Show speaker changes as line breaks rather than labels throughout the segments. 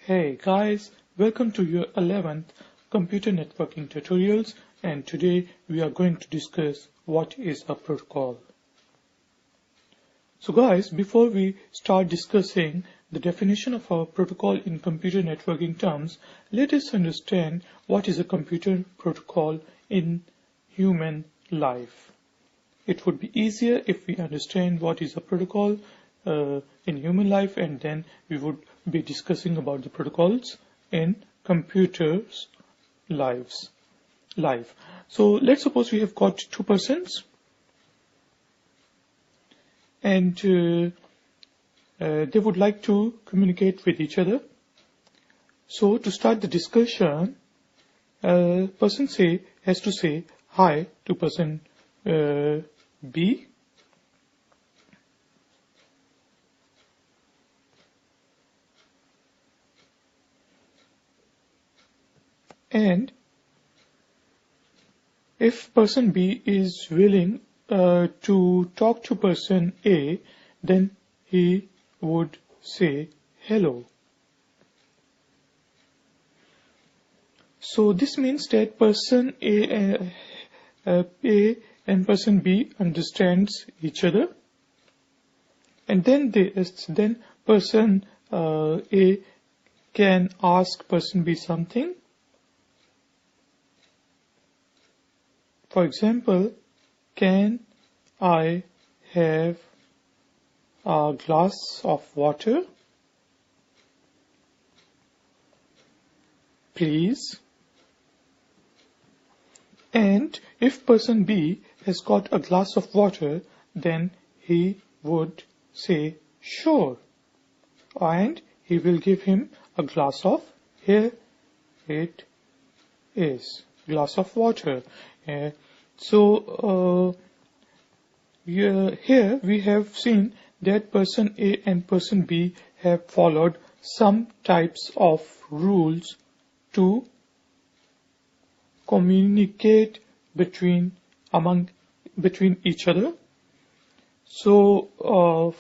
Hey guys, welcome to your 11th computer networking tutorials, and today we are going to discuss what is a protocol. So guys, before we start discussing the definition of a protocol in computer networking terms, let us understand what is a computer protocol in human life. It would be easier if we understand what is a protocol in human life, and then we would be discussing about the protocols in computers' life. So let's suppose we have got two persons, and they would like to communicate with each other. So to start the discussion, person A has to say hi to person B. And if person B is willing to talk to person A, then he would say hello. So this means that person A and person B understands each other, and then person A can ask person B something. For example, can I have a glass of water, please? And if person B has got a glass of water, then he would say sure, and he will give him a glass of, here it is, glass of water. So here we have seen that person A and person B have followed some types of rules to communicate between each other. So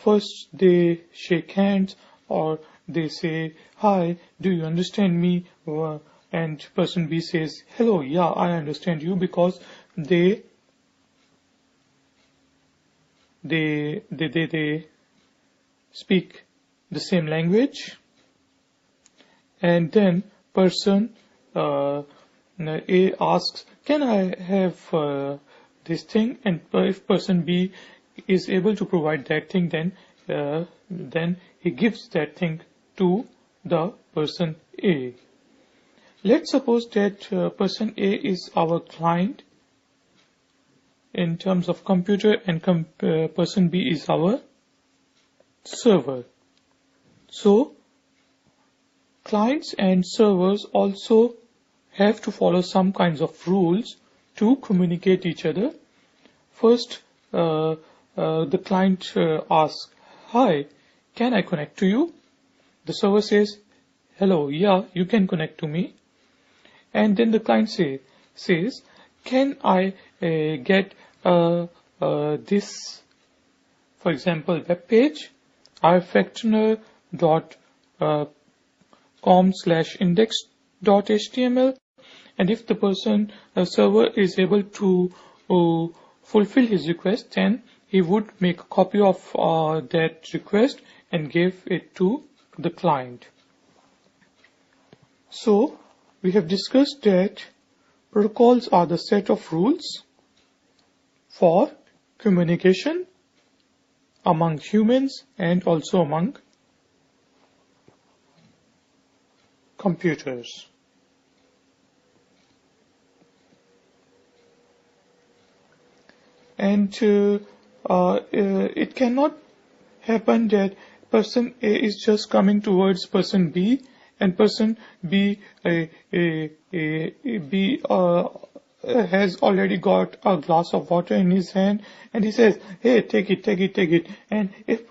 first they shake hands, or they say hi, do you understand me? And person B says hello, yeah, I understand you, because they speak the same language. And then person A asks, can I have this thing? And if person B is able to provide that thing, then he gives that thing to the person A. Let's suppose that person A is our client in terms of computer, and person B is our server. So clients and servers also have to follow some kinds of rules to communicate each other. First, the client asks, hi, can I connect to you? The server says, hello, yeah, you can connect to me. And then the client says, can I get this, for example, web page, ifactoner.com/index.html. And if the server is able to fulfill his request, then he would make a copy of that request and give it to the client. So we have discussed that protocols are the set of rules for communication among humans and also among computers. And it cannot happen that person A is just coming towards person B, and person B has already got a glass of water in his hand, and he says, hey, take it. And if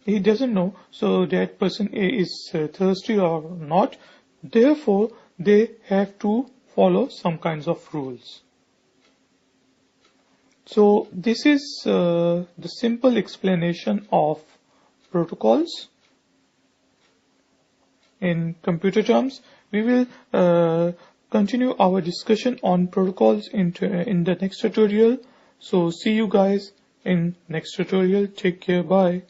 he doesn't know so that person A is thirsty or not, therefore they have to follow some kinds of rules. So this is the simple explanation of protocols. in computer terms. We will continue our discussion on protocols in the next tutorial. So see you guys in next tutorial. Take care. Bye.